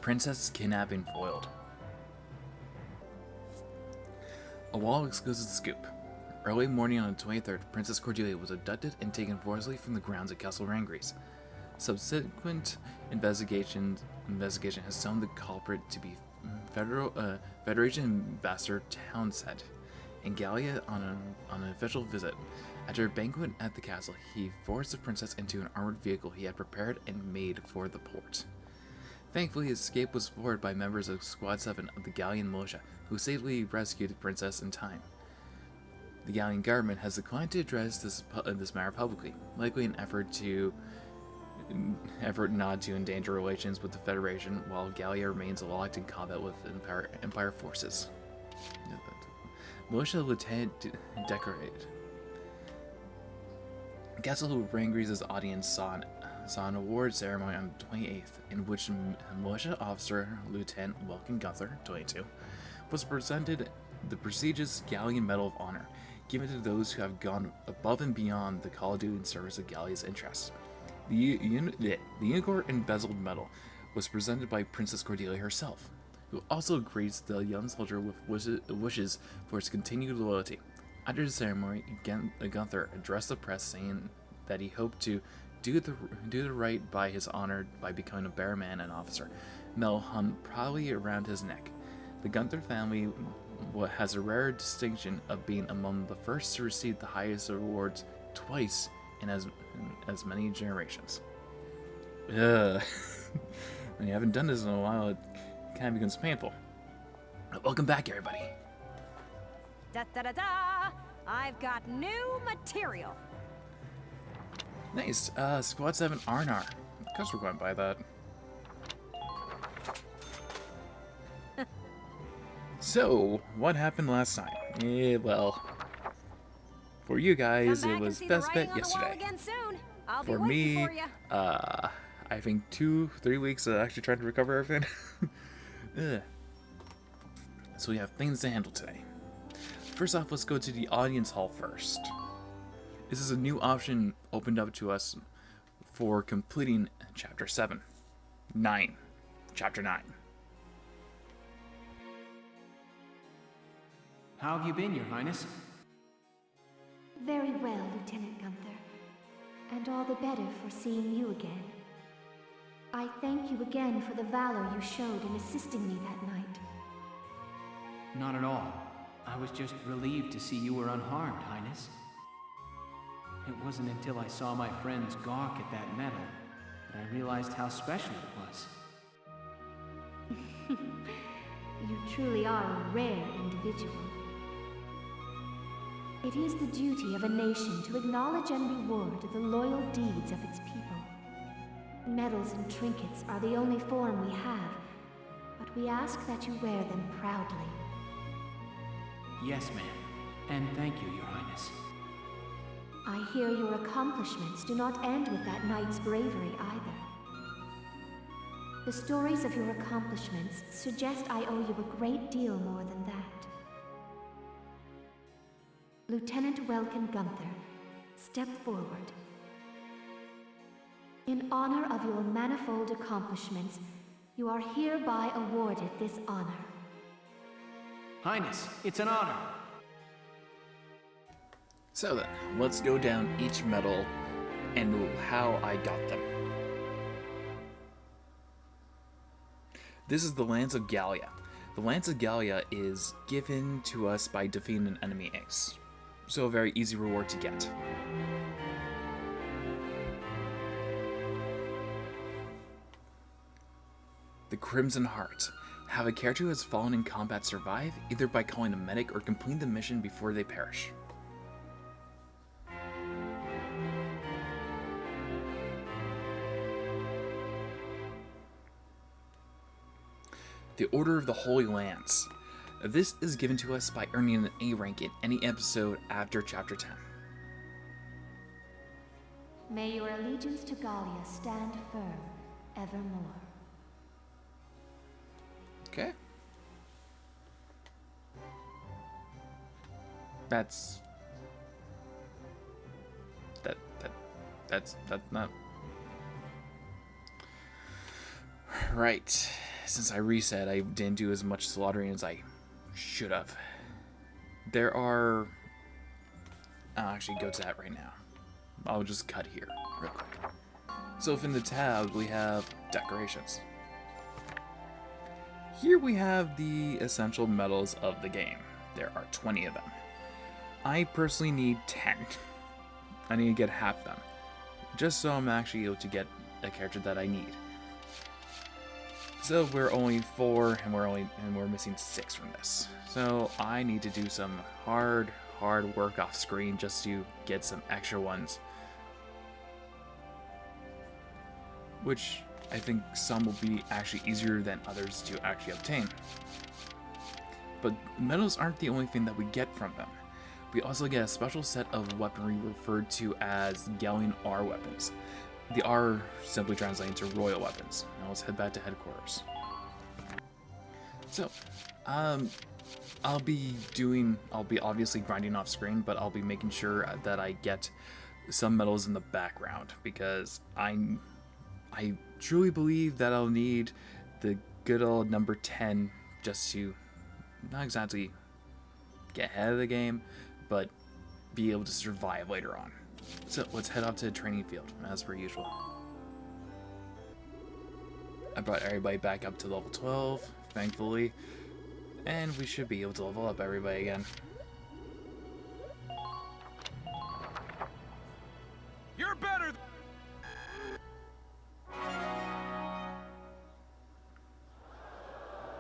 Princess kidnapping foiled. A wall exclusive scoop. Early morning on the 23rd, Princess Cordelia was abducted and taken forcibly from the grounds at Castle Rangris. Subsequent investigation has shown the culprit to be Federation Ambassador Townsend and Gallia on an official visit. After a banquet at the castle, he forced the princess into an armored vehicle he had prepared and made for the port. Thankfully, his escape was thwarted by members of Squad 7 of the Gallian militia, who safely rescued the princess in time. The Gallian government has declined to address this matter publicly, likely an effort not to endanger relations with the Federation, while Gallia remains locked in combat with Empire forces. Militia Lieutenant decorated. Castle Rangris' audience saw an award ceremony on the 28th, in which Militia Officer Lieutenant Welkin Gunther, 22, was presented the prestigious Gallian Medal of Honor, given to those who have gone above and beyond the call of duty in service of Gallia's interests. The unicorn embezzled medal was presented by Princess Cordelia herself, who also graced the young soldier with wishes for his continued loyalty. After the ceremony, Gunther addressed the press, saying that he hoped to do the right by his honor by becoming a better man and officer. Medal hung proudly around his neck. The Gunther family has a rare distinction of being among the first to receive the highest awards twice in as many generations. Ugh. When you haven't done this in a while, it kind of becomes painful. Welcome back, everybody. Da da da da! I've got new material. Nice. Squad 7 Arnar. I guess we're going by that. So, what happened last night? Well, for you guys, it was best bet yesterday. For me, I think 2-3 weeks of actually trying to recover everything. So we have things to handle today. First off, let's go to the audience hall first. This is a new option opened up to us for completing Chapter 7. 9. Chapter 9. How have you been, Your Highness? Very well, Lieutenant Gunther. And all the better for seeing you again. I thank you again for the valor you showed in assisting me that night. Not at all. I was just relieved to see you were unharmed, Highness. It wasn't until I saw my friends gawk at that medal that I realized how special it was. You truly are a rare individual. It is the duty of a nation to acknowledge and reward the loyal deeds of its people. Medals and trinkets are the only form we have, but we ask that you wear them proudly. Yes, ma'am. And thank you, Your Highness. I hear your accomplishments do not end with that knight's bravery either. The stories of your accomplishments suggest I owe you a great deal more than that. Lieutenant Welkin Gunther, step forward. In honor of your manifold accomplishments, you are hereby awarded this honor. Highness, it's an honor. So then, let's go down each medal and how I got them. This is the Lance of Gallia. The Lance of Gallia is given to us by defeating an enemy ace, so a very easy reward to get. The Crimson Heart. Have a character who has fallen in combat survive, either by calling a medic or completing the mission before they perish. The Order of the Holy Lance. This is given to us by earning an A rank in any episode after Chapter 10. May your allegiance to Gallia stand firm evermore. Okay. That's not right. since I reset, I didn't do as much slaughtering as I should have. There are... I'll actually go to that right now. I'll just cut here real quick. So if in the tab we have decorations. Here we have the essential metals of the game. There are 20 of them. I personally need 10. I need to get half them, just so I'm actually able to get a character that I need. So we're only 4, and we're missing 6 from this. So I need to do some hard work off screen just to get some extra ones, which I think some will be actually easier than others to actually obtain. But metals aren't the only thing that we get from them. We also get a special set of weaponry referred to as Galleon R weapons. The R simply translating to royal weapons. Now let's head back to headquarters. So, I'll be obviously grinding off screen, but I'll be making sure that I get some metals in the background, because I truly believe that I'll need the good old number 10 just to not exactly get ahead of the game, but be able to survive later on. So let's head off to the training field, as per usual. I brought everybody back up to level 12, thankfully, and we should be able to level up everybody again. You're better.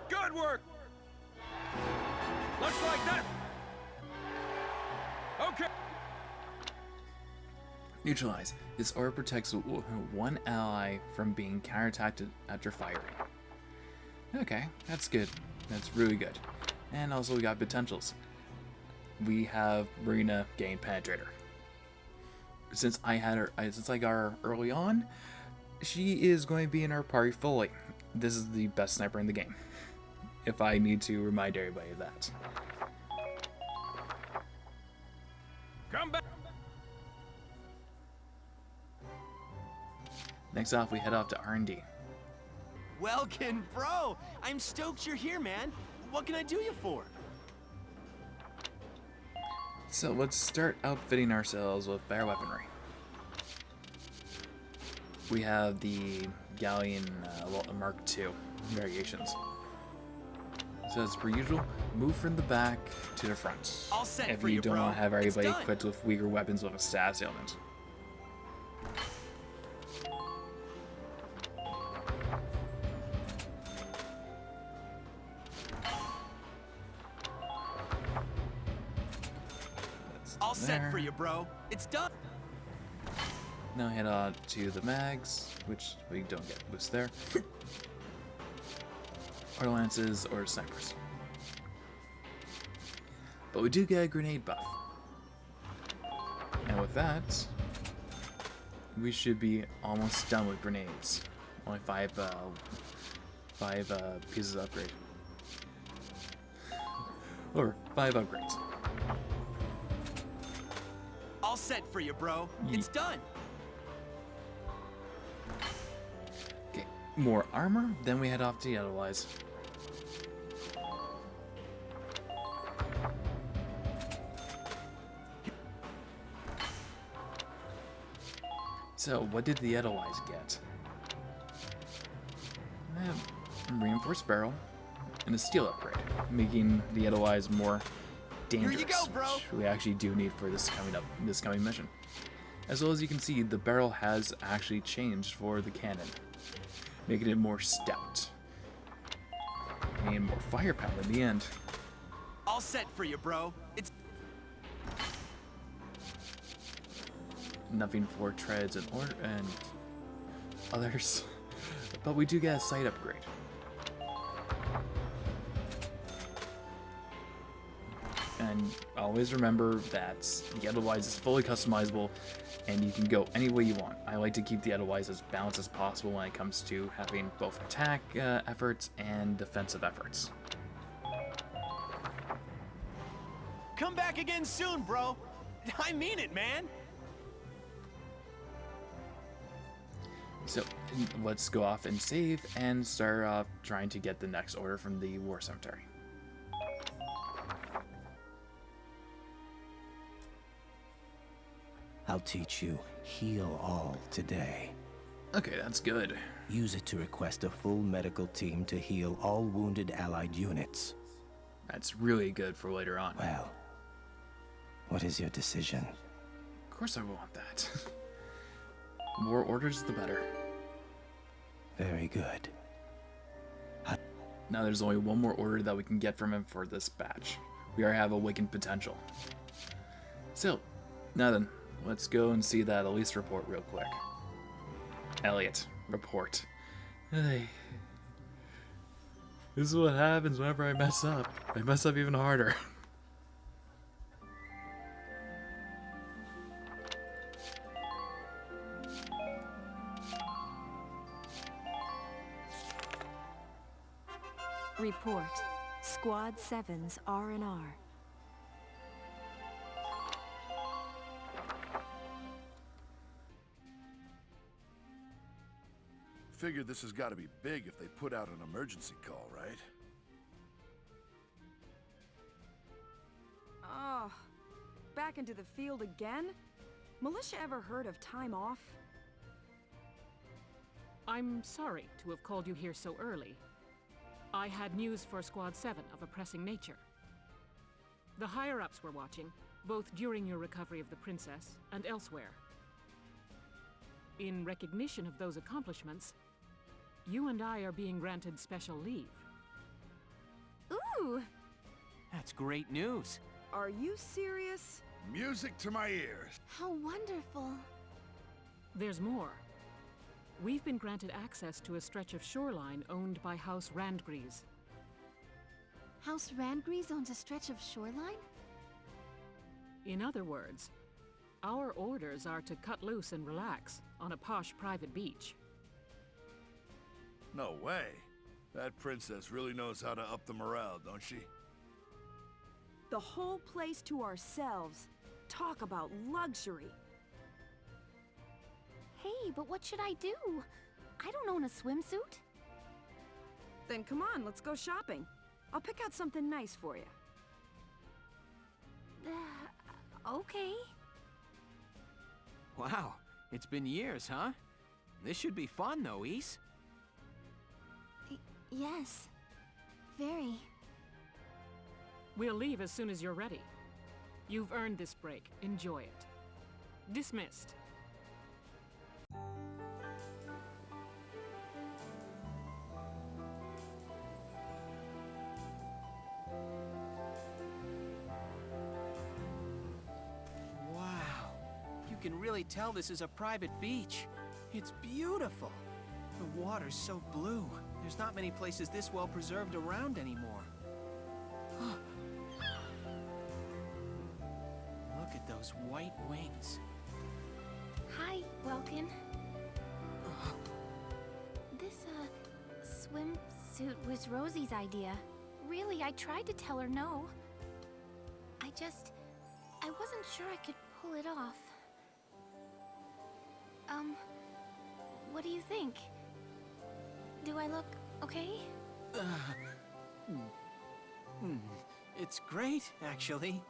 Good work. Looks like that. Okay. Neutralize. This aura protects one ally from being counterattacked after firing. Okay, that's good. That's really good. And also we got potentials. We have Marina gain Penetrator. Since I got her early on, she is going to be in our party fully. This is the best sniper in the game, if I need to remind everybody of that. Come back. Next off, we head off to R&D. Welkin, bro! I'm stoked you're here, man. What can I do you for? So let's start outfitting ourselves with better weaponry. We have the Galleon Mark II variations. So as per usual, move from the back to the front. All set if for you you, don't bro. want to have It's everybody done. equipped with weaker weapons with a status ailment. All set there. for you, bro. It's done. Now head on to the mags, which we don't get boost there. Or lances or snipers. But we do get a grenade buff. And with that, we should be almost done with grenades. Only five pieces of upgrade. Or 5 upgrades. All set for you, bro. It's done. Okay, more armor, then we head off to Otherwise. So, what did the Edelweiss get? A reinforced barrel and a steel upgrade, making the Edelweiss more dangerous, Here you go, bro. which we actually do need for this coming mission. As well as you can see, the barrel has actually changed for the cannon, making it more stout and more firepower in the end. All set for you, bro. It's Nothing for treads and others, but we do get a sight upgrade. And always remember that the Edelweiss is fully customizable and you can go any way you want. I like to keep the Edelweiss as balanced as possible when it comes to having both attack efforts and defensive efforts. come back again soon, bro. I mean it, man. So let's go off and save and start trying to get the next order from the war cemetery. I'll teach you Heal All today. Okay, that's good. Use it to request a full medical team to heal all wounded allied units. That's really good for later on. Well, what is your decision? Of course I want that. More orders, the better. Very good. Now there's only one more order that we can get from him for this batch. We already have awakened potential. So, now then, let's go and see that Elise report real quick. Elliot, report. Hey. This is what happens whenever I mess up. I mess up even harder. Report. Squad 7's R&R. Figure this has got to be big if they put out an emergency call, right? Oh, back into the field again? Militia ever heard of time off? I'm sorry to have called you here so early. I had news for Squad 7 of a pressing nature. The higher-ups were watching, both during your recovery of the princess and elsewhere. In recognition of those accomplishments, you and I are being granted special leave. Ooh! That's great news. Are you serious? Music to my ears. How wonderful. There's more. We've been granted access to a stretch of shoreline owned by House Randgrease. House Randgrease owns a stretch of shoreline? In other words, our orders are to cut loose and relax on a posh private beach. No way. That princess really knows how to up the morale, don't she? The whole place to ourselves. Talk about luxury. Hey, but what should I do? I don't own a swimsuit. Then come on, let's go shopping. I'll pick out something nice for you. Okay. Wow, it's been years, huh? This should be fun, though, Ys. Yes. Very. We'll leave as soon as you're ready. You've earned this break. Enjoy it. Dismissed. Wow. You can really tell this is a private beach. It's beautiful. The water's so blue. There's not many places this well preserved around anymore. Look at those white wings. Hi, Welkin. This, swimsuit was Rosie's idea. Really, I tried to tell her no. I wasn't sure I could pull it off. What do you think? Do I look okay? It's great, actually.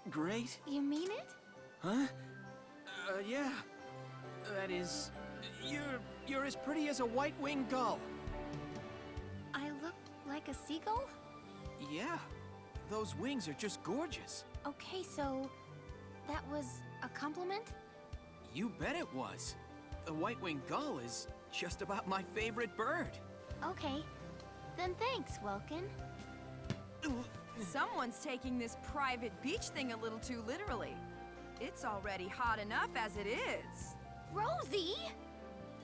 Great. You mean it? Huh? Yeah. That is... You're as pretty as a white-winged gull. I look like a seagull? Yeah. Those wings are just gorgeous. Okay, so that was a compliment? You bet it was. The white-winged gull is just about my favorite bird. Okay. Then thanks, Welkin. Someone's taking this private beach thing a little too literally. It's already hot enough as it is. Rosie!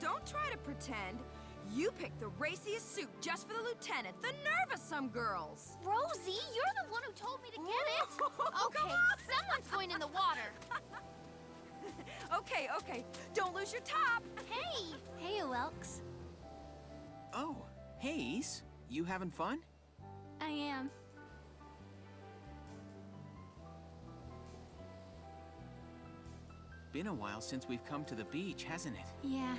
Don't try to pretend. You picked the raciest suit just for the lieutenant. The nerve of some girls. Rosie, you're the one who told me to get it! Come Okay, on. someone's going in the water. Okay. Don't lose your top. Hey! Hey, Welks. Oh, hey, Ys. You having fun? I am. Been a while since we've come to the beach, hasn't it? Yeah.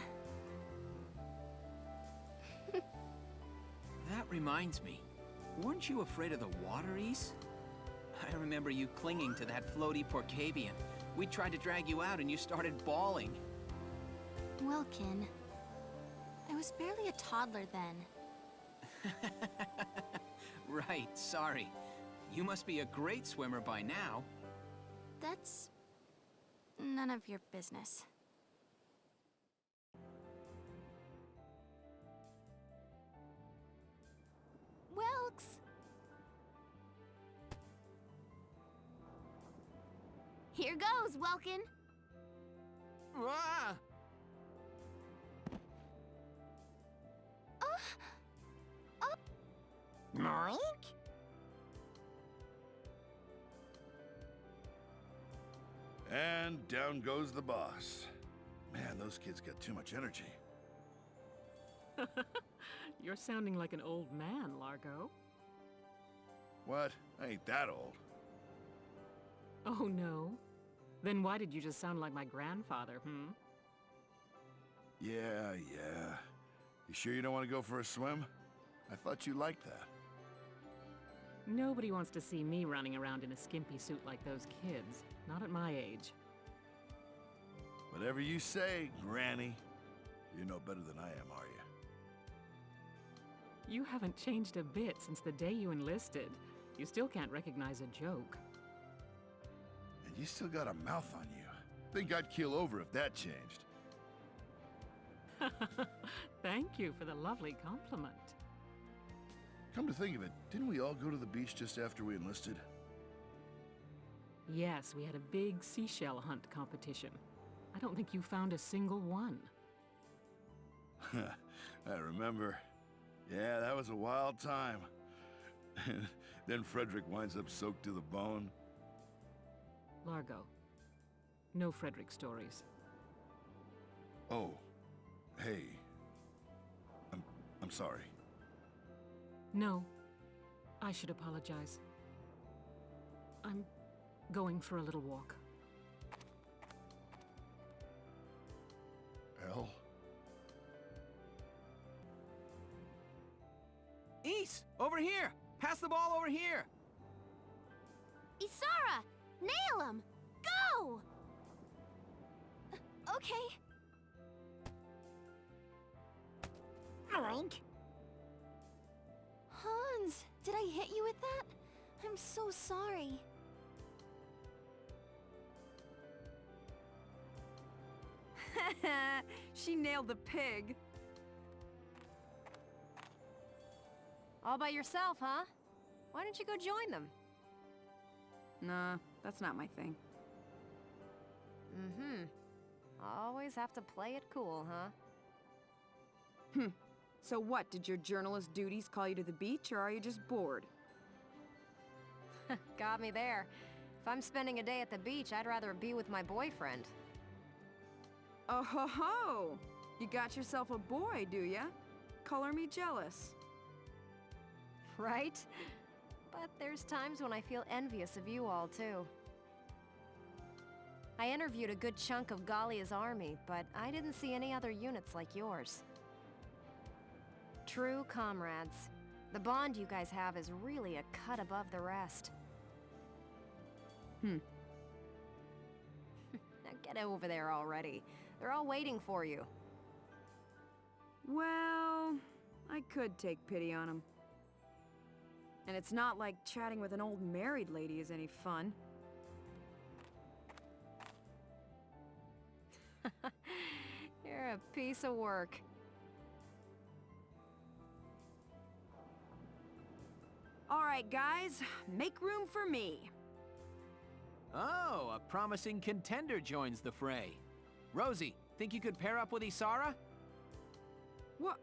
reminds me. Weren't you afraid of the water, Ys? I remember you clinging to that floaty Porcavian. We tried to drag you out and you started bawling. Welkin, I was barely a toddler then. Right, sorry. You must be a great swimmer by now. That's none of your business. Wilkes! Here goes, Welkin! Ah! Mike? And down goes the boss. Man, those kids got too much energy. You're sounding like an old man, Largo. What? I ain't that old. Oh, no? Then why did you just sound like my grandfather, Yeah. You sure you don't want to go for a swim? I thought you liked that. Nobody wants to see me running around in a skimpy suit like those kids. Not at my age. Whatever you say, Granny. You're no better than I am, are you? You haven't changed a bit since the day you enlisted. You still can't recognize a joke. And you still got a mouth on you. Think I'd keel over if that changed. Thank you for the lovely compliment. Come to think of it, didn't we all go to the beach just after we enlisted? Yes, we had a big seashell hunt competition. I don't think you found a single one. I remember. Yeah, that was a wild time. Then Frederick winds up soaked to the bone. Largo. No Frederick stories. Oh. Hey. I'm sorry. No. I should apologize. I'm going for a little walk. Elle? Ys, over here! Pass the ball over here! Isara! Nail him! Go! Okay. Oink. Hans, did I hit you with that? I'm so sorry. She nailed the pig. All by yourself, huh? Why don't you go join them? Nah, that's not my thing. Mm-hmm. Always have to play it cool, huh? So what, did your journalist duties call you to the beach, or are you just bored? Got me there. If I'm spending a day at the beach, I'd rather be with my boyfriend. Oh ho ho! You got yourself a boy, do ya? Color me jealous. Right? But there's times when I feel envious of you all, too. I interviewed a good chunk of Galia's army, but I didn't see any other units like yours. True comrades. The bond you guys have is really a cut above the rest. Now get over there already. They're all waiting for you. Well, I could take pity on him. And it's not like chatting with an old married lady is any fun. You're a piece of work. All right, guys, make room for me. Oh, a promising contender joins the fray. Rosie, think you could pair up with Isara? What?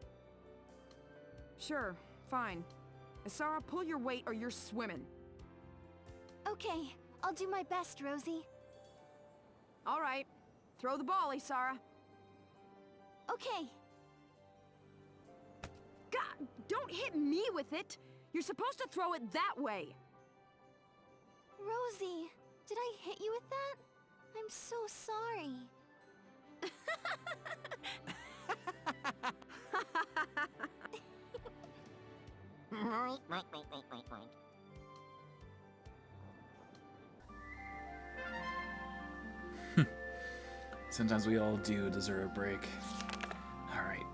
Sure, fine. Isara, pull your weight or you're swimming. Okay, I'll do my best, Rosie. All right, throw the ball, Isara. Okay. God, don't hit me with it! You're supposed to throw it that way! Rosie, did I hit you with that? I'm so sorry. Sometimes we all do deserve a break. Alright,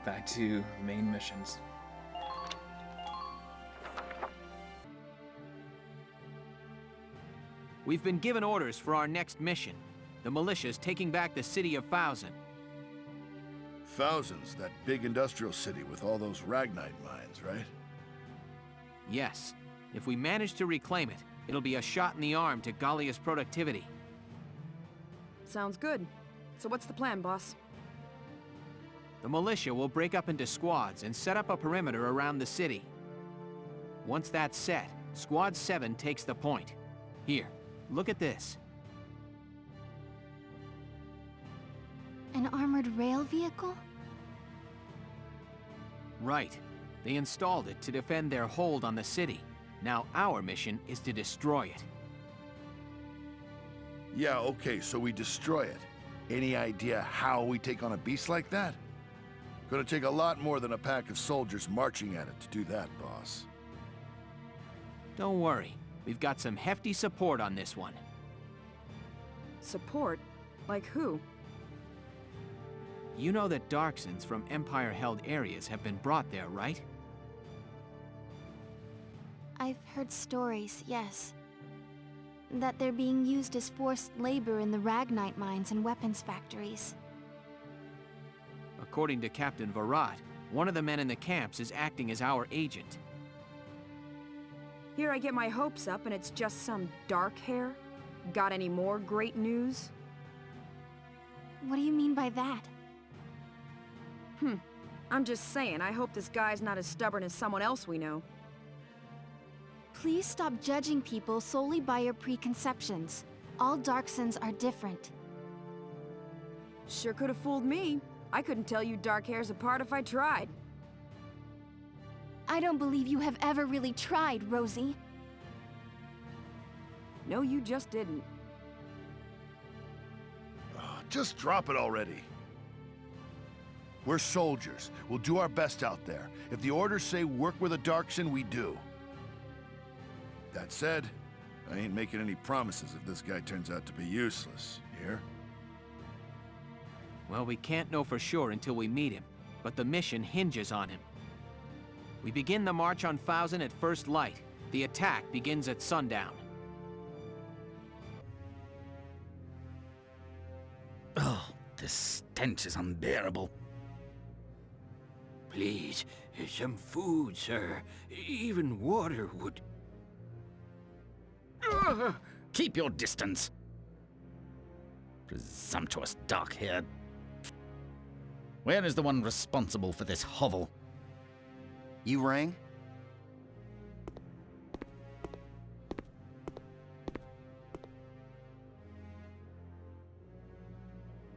back to main missions. We've been given orders for our next mission. The militia's taking back the city of Thousand. Thousands, that big industrial city with all those Ragnite mines, right? Yes. If we manage to reclaim it, it'll be a shot in the arm to Gallia's productivity. Sounds good. So what's the plan, boss? The militia will break up into squads and set up a perimeter around the city. Once that's set, Squad 7 takes the point. Here, look at this. An armored rail vehicle? Right. They installed it to defend their hold on the city. Now our mission is to destroy it. Yeah, okay, so we destroy it. Any idea how we take on a beast like that? Gonna take a lot more than a pack of soldiers marching at it to do that, boss. Don't worry. We've got some hefty support on this one. Support? Like who? You know that Darksons from Empire-held areas have been brought there, right? I've heard stories, yes. That they're being used as forced labor in the Ragnite mines and weapons factories. According to Captain Varad, one of the men in the camps is acting as our agent. Here I get my hopes up and it's just some dark hair? Got any more great news? What do you mean by that? I'm just saying, I hope this guy's not as stubborn as someone else we know. Please stop judging people solely by your preconceptions. All Darksons are different. Sure could have fooled me. I couldn't tell you dark hairs apart if I tried. I don't believe you have ever really tried, Rosie. No, you just didn't. Just drop it already. We're soldiers. We'll do our best out there. If the orders say work with a Darkson, we do. That said, I ain't making any promises if this guy turns out to be useless. Here? Well, we can't know for sure until we meet him, but the mission hinges on him. We begin the march on Thousand at first light. The attack begins at sundown. Oh, this stench is unbearable. Please, some food, sir. Even water would... Keep your distance. Presumptuous dark-haired. Where is the one responsible for this hovel? You rang?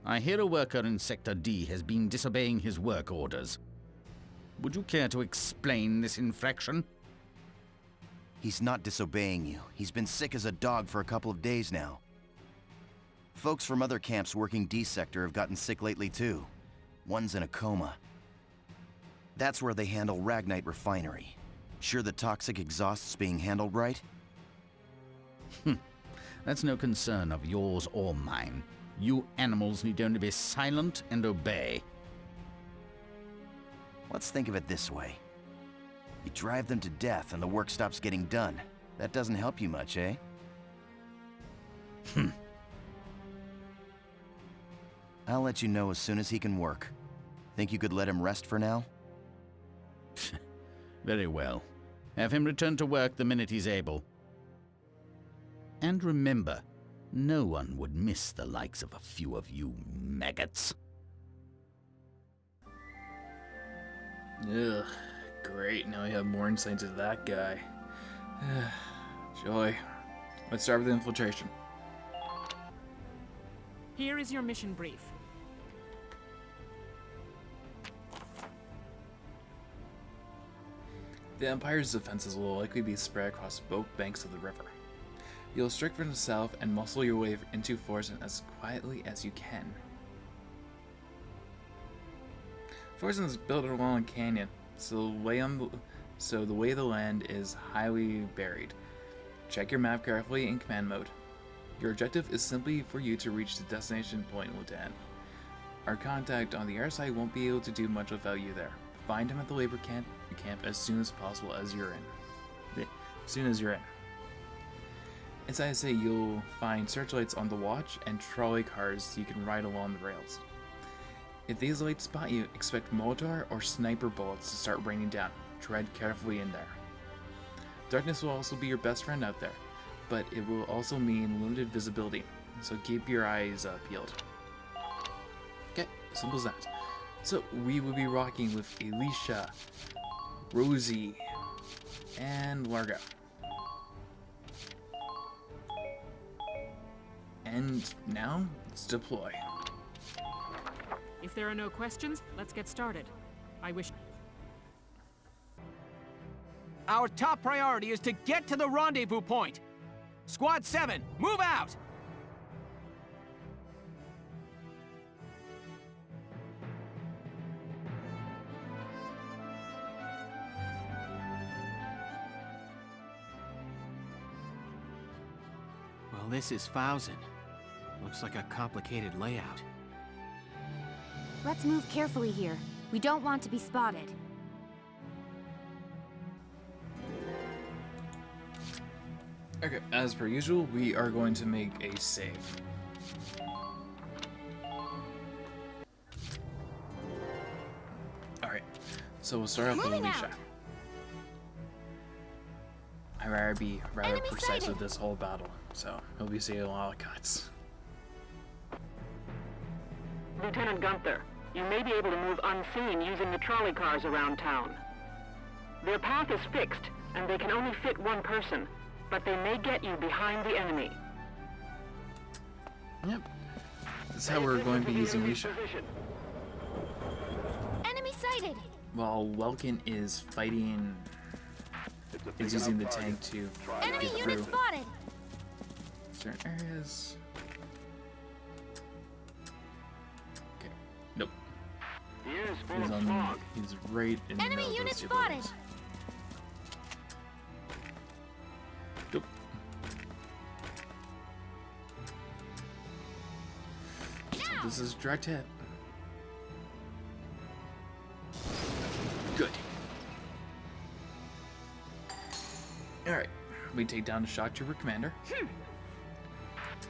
I hear a worker in Sector D has been disobeying his work orders. Would you care to explain this infraction? He's not disobeying you. He's been sick as a dog for a couple of days now. Folks from other camps working D Sector have gotten sick lately too. One's in a coma. That's where they handle Ragnite Refinery. Sure the toxic exhaust's being handled right? That's no concern of yours or mine. You animals need only be silent and obey. Let's think of it this way. You drive them to death and the work stops getting done. That doesn't help you much, eh? I'll let you know as soon as he can work. Think you could let him rest for now? Very well. Have him return to work the minute he's able. And remember, no one would miss the likes of a few of you maggots. Ugh, great. Now we have more insight into that guy. Joy. Let's start with the infiltration. Here is your mission brief. The Empire's defenses will likely be spread across both banks of the river. You'll strike from the south and muscle your way into Forsen as quietly as you can. Forsen is built along a canyon, so so the way of the land is highly buried. Check your map carefully in command mode. Your objective is simply for you to reach the destination point, Lieutenant. Our contact on the air side won't be able to do much without you there. Find him at the labor camp as soon as possible as you're in. Inside the city, you'll find searchlights on the watch and trolley cars you can ride along the rails. If these lights spot you, expect Molotov or sniper bullets to start raining down. Tread carefully in there. Darkness will also be your best friend out there, but it will also mean limited visibility, so keep your eyes peeled. Okay, simple as that. So we will be rocking with Alicia, Rosie, and Largo. And now, let's deploy. If there are no questions, let's get started. I wish... Our top priority is to get to the rendezvous point. Squad 7, move out! Well, this is Fousen. Looks like a complicated layout. Let's move carefully here. We don't want to be spotted. Okay, as per usual, we are going to make a save. Alright, so we'll start off with Alicia. I'd rather be precise with this whole battle, so we'll be seeing a lot of cuts. Lieutenant Gunther, you may be able to move unseen using the trolley cars around town. Their path is fixed, and they can only fit one person, but they may get you behind the enemy. Yep. This is how we're going to be using Alicia. Enemy sighted! While Welkin is fighting... is using the tank to get through spotted. certain areas. Okay. Nope. He's right in Enemy those unit two spotted. buildings. Nope. So this is direct hit. Good. Alright, we take down the shock trooper commander.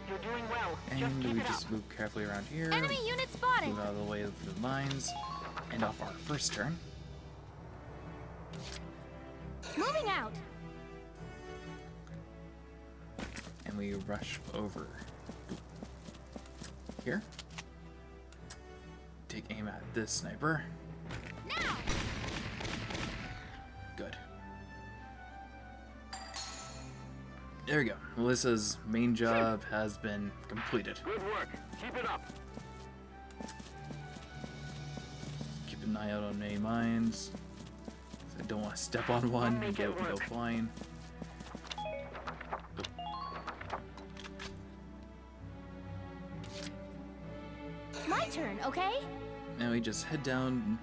You're doing well. And we just move carefully around here. Enemy unit spotted. Move out of the way of the lines. And off our first turn. Moving out. And we rush over here. Take aim at this sniper. Now. Good. There we go. Melissa's main job has been completed. Good work. Keep it up. Keep an eye out on any mines. I don't want to step on one and go flying. My turn, okay? Now we just head down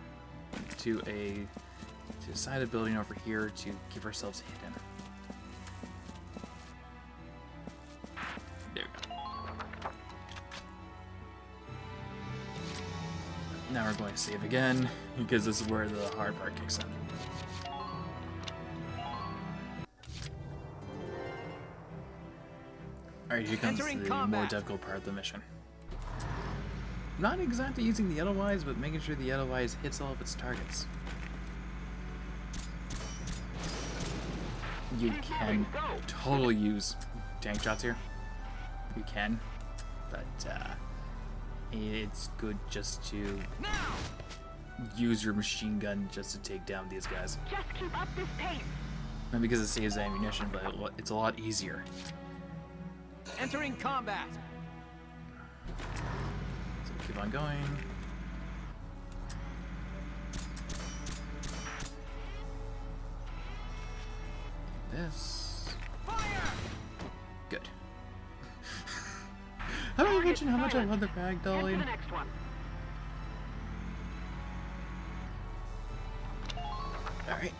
to a side of the building over here to keep ourselves hidden. There we go. Now we're going to save again because this is where the hard part kicks in. Alright, here comes the more difficult part of the mission. Not exactly using the Edelweiss, but making sure the Edelweiss hits all of its targets. You can totally use tank shots here. You can, but it's good just to use your machine gun just to take down these guys. Just keep up this pace. Not because it saves ammunition, but it's a lot easier. Entering combat. So keep on going. This. Fire! Good. How do I mention how much I love the ragdolling? The next one. Alright.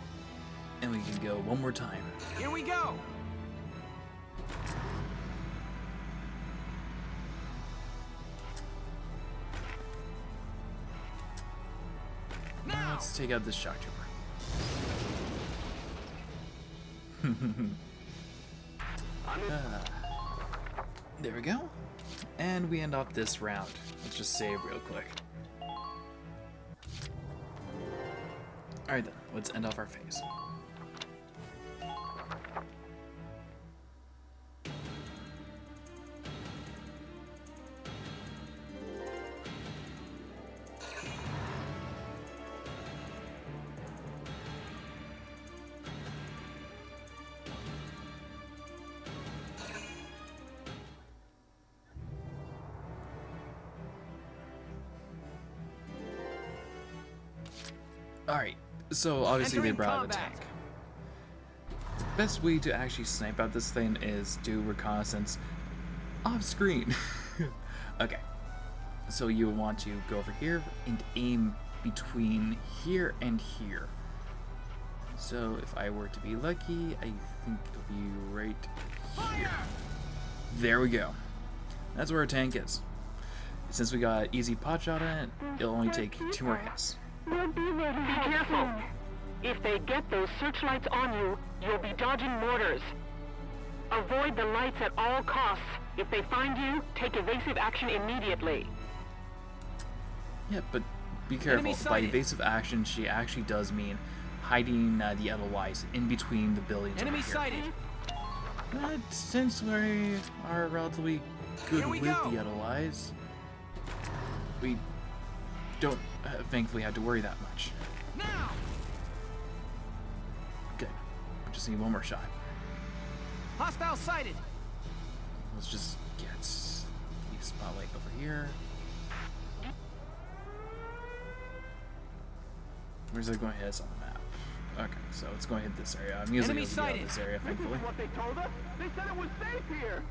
we can go one more time. Here we go! Now let's take out this shock trooper. There we go. And we end off this round. Let's just save real quick. Alright then, let's end off our phase. Alright, so obviously they brought out a tank. Best way to actually snipe out this thing is do reconnaissance off screen. Okay, so you want to go over here and aim between here and here. So if I were to be lucky, I think it'll be right here. There we go. That's where our tank is. Since we got easy pot shot on it, it'll only take 2 more hits. Be careful. If they get those searchlights on you, you'll be dodging mortars. Avoid the lights at all costs. If they find you, take evasive action immediately. Yeah, but be careful. By evasive action, she actually does mean hiding the Edelweiss in between the buildings. Enemy sighted! But since we are relatively good with the Edelweiss, we don't thankfully have to worry that much. Now! Good. We just need one more shot. Hostile sighted! Let's just get the spotlight over here. Where's it going to hit us on the map? Okay, so it's going to hit this area. I'm usually going to be out this area, thankfully. What they told us? They said it was safe here.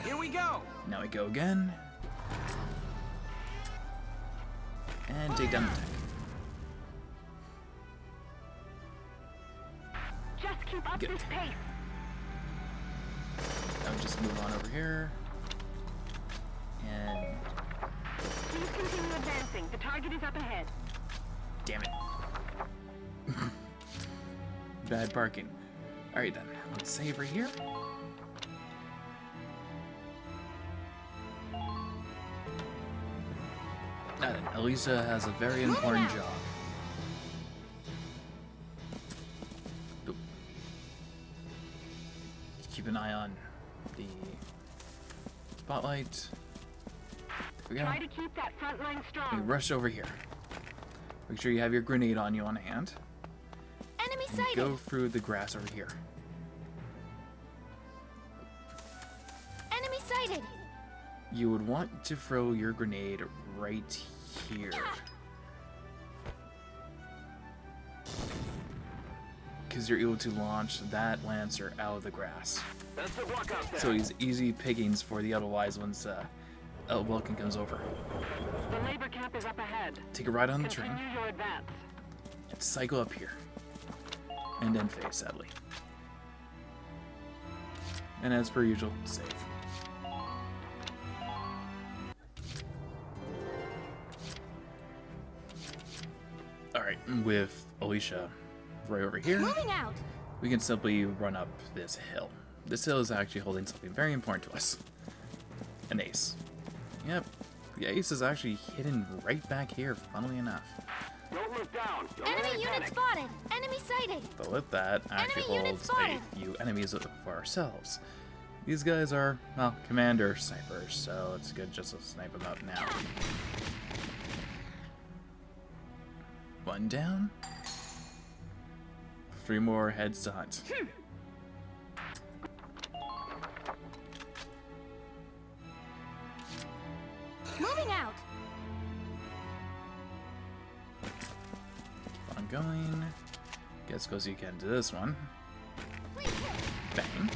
Here we go! Now we go again. And take down the tank. Just keep up this pace. Now we just move on over here. And Please continue advancing. The target is up ahead. damn it. Bad parking. Alright then, let's save right here. Now then, Elisa has a very important job. Oop. Keep an eye on the spotlight. There we go. Try to keep that front line We strong. rush over here. Make sure you have your grenade on you on hand. Enemy And sighted! go through the grass over here. Enemy sighted! You would want to throw your grenade right here. Because you're able to launch that Lancer out of the grass. That's the block out there. So he's easy pickings for the Edelweiss once Welkin comes over. The labor camp is up ahead. Take a ride on the train Continue your advance. and cycle up here. And then face, sadly. And as per usual, save. Alright, with Alicia right over here, Moving out! we can simply run up this hill. This hill is actually holding something very important to us. An ace. Yep, the ace is actually hidden right back here, funnily enough. Don't look down. Don't Enemy unit spotted! Enemy sighted! But with that, actually Enemy unit holds spotted. a few enemies for ourselves. These guys are, well, commander snipers, so it's good just to snipe them out now. One down. 3 more heads to hunt. Moving out! Keep on going. Guess goes you can to this one. Bang.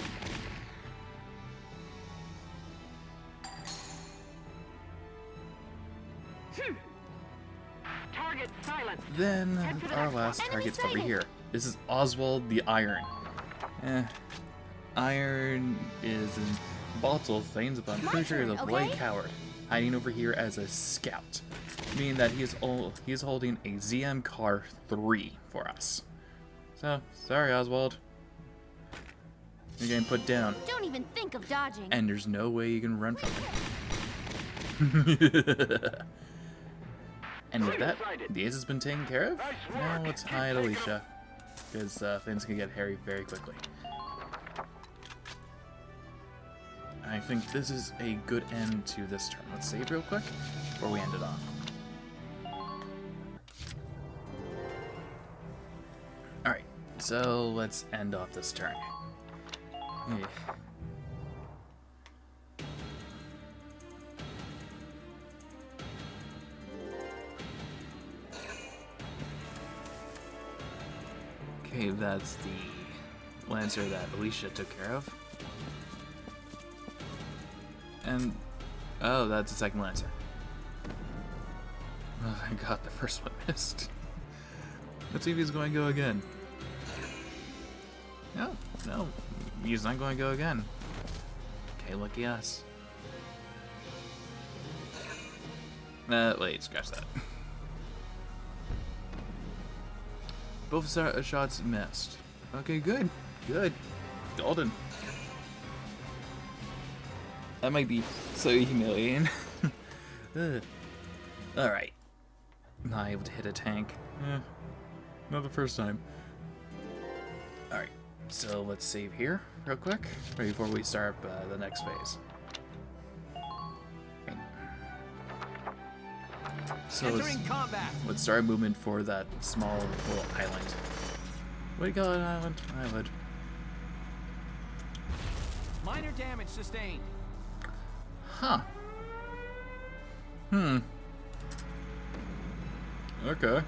Target silent. then our last target's over here. This is Oswald the Iron. Iron is in volatile things, but I'm pretty sure he's a white coward, hiding over here as a scout, meaning that he is holding a ZM Car 3 for us. So, sorry Oswald. You're getting put down. Don't even think of dodging. And there's no way you can run from it. And with that, the ace has been taken care of. Now let's hide Alicia, because things can get hairy very quickly. I think this is a good end to this turn. Let's save real quick before we end it off. Alright, so let's end off this turn. Yeah. Okay, that's the Lancer that Alicia took care of. And, oh, that's the second Lancer. Oh, thank God the first one missed. Let's see if he's going to go again. No, he's not going to go again. Okay, lucky us. Wait, scratch that. Both shots missed. Okay, good. Golden. That might be so humiliating. Alright. Not able to hit a tank. Not the first time. Alright, so let's save here real quick before we start the next phase. Okay. So let's start movement for that small little island. What do you call it, island? Island. Minor damage sustained. Huh. Okay.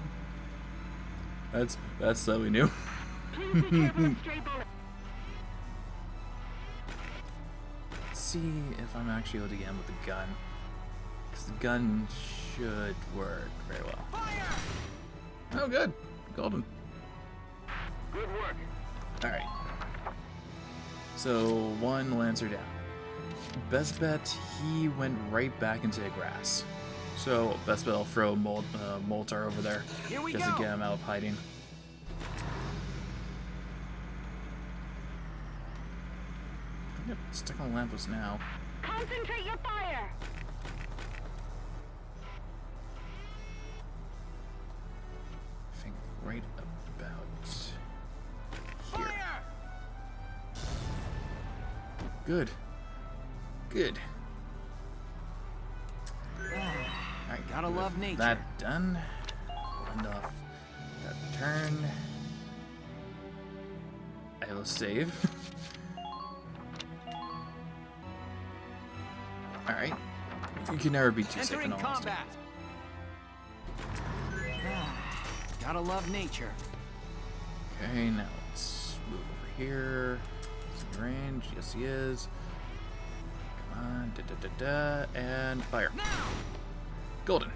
That's so we knew. Let's see if I'm actually able to get him with the gun. Because the gun should work very well. Fire! Oh, good. Golden. Good work. Alright. So, one Lancer down. Best bet, he went right back into the grass. So, best bet, I'll throw Moltar over there. Just to get him out of hiding. Yep, stuck on Lampus now. Concentrate your fire. I think right about here. Fire! Good. Alright, gotta love nature. That done. End off that turn. I will save. Alright. You can never be too safe in all honesty. Gotta love nature. Okay, now let's move over here. Is he in range? Yes, he is. Come on, and fire. Golden.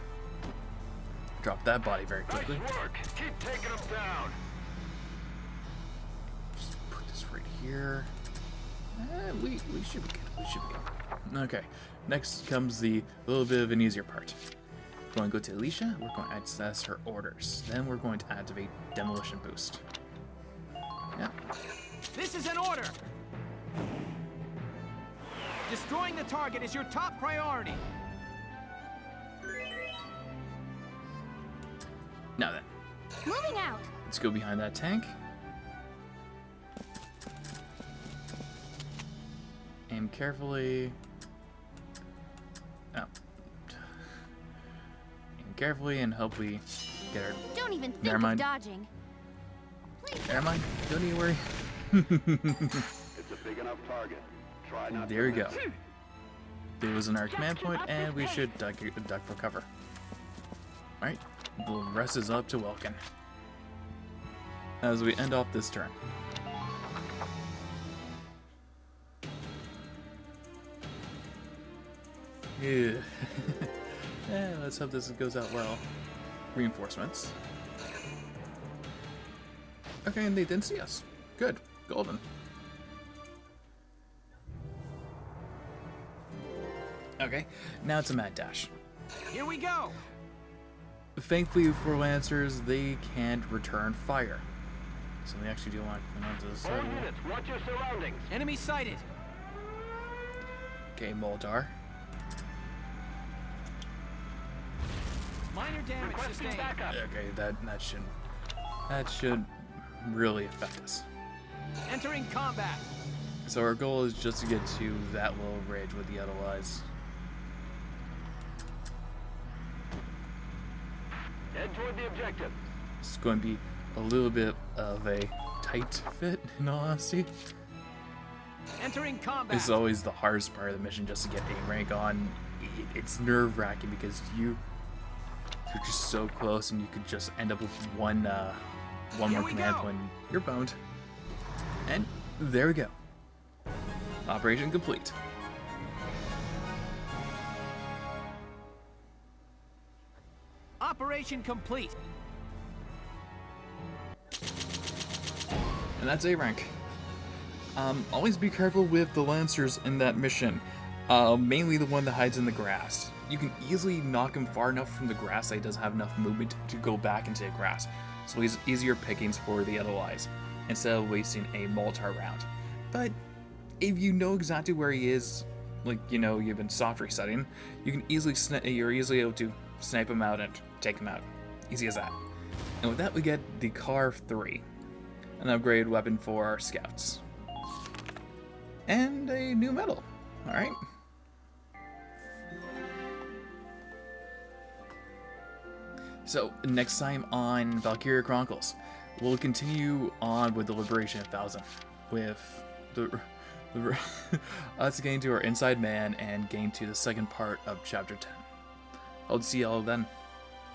Drop that body very quickly. Nice work. Keep taking them down. Just put this right here. We should be good. We should be good. Okay. Next comes the little bit of an easier part. We're going to go to Alicia. We're going to access her orders. Then we're going to activate Demolition Boost. Yeah. This is an order. Destroying the target is your top priority. Now then. Moving out. Let's go behind that tank. Aim carefully. Oh. Aim carefully and hope we get her. Don't even think Never mind. of dodging. Never mind. Don't you worry. It's a big enough target. Try not There we to go. There was an our command point, and we should duck for cover. Alright. The rest is up to Welkin. As we end off this turn. Yeah. Yeah, let's hope this goes out well. Reinforcements. Okay, and they didn't see us. Good. Golden. Okay, now it's a mad dash. Here we go! Thankfully for Lancers, they can't return fire. So they actually do want to come onto the side. Watch your surroundings. Enemy sighted! Okay, Moldar. Minor damage sustained. Okay, that should really affect us. Entering combat. So our goal is just to get to that little ridge with the Edelweiss. Head toward the objective. It's going to be a little bit of a tight fit, in all honesty. Entering combat. It's always the hardest part of the mission, just to get A rank on. It's nerve-wracking because you're just so close, and you could just end up with one more command point. You're boned. And there we go. Operation complete. Operation complete. And that's A rank. Always be careful with the Lancers in that mission. Mainly the one that hides in the grass. You can easily knock him far enough from the grass that he doesn't have enough movement to go back into the grass. So he's easier pickings for the Edelweiss, instead of wasting a Moltar round. But if you know exactly where he is, like, you know, you've been soft resetting, you can easily you're easily able to snipe him out and take him out. Easy as that. And with that, we get the Carve 3, an upgraded weapon for our scouts, and a new medal. All right. So next time on Valkyria Chronicles, we'll continue on with the Liberation of 1000, with us getting to our Inside Man and getting to the second part of Chapter 10. I'll see y'all then.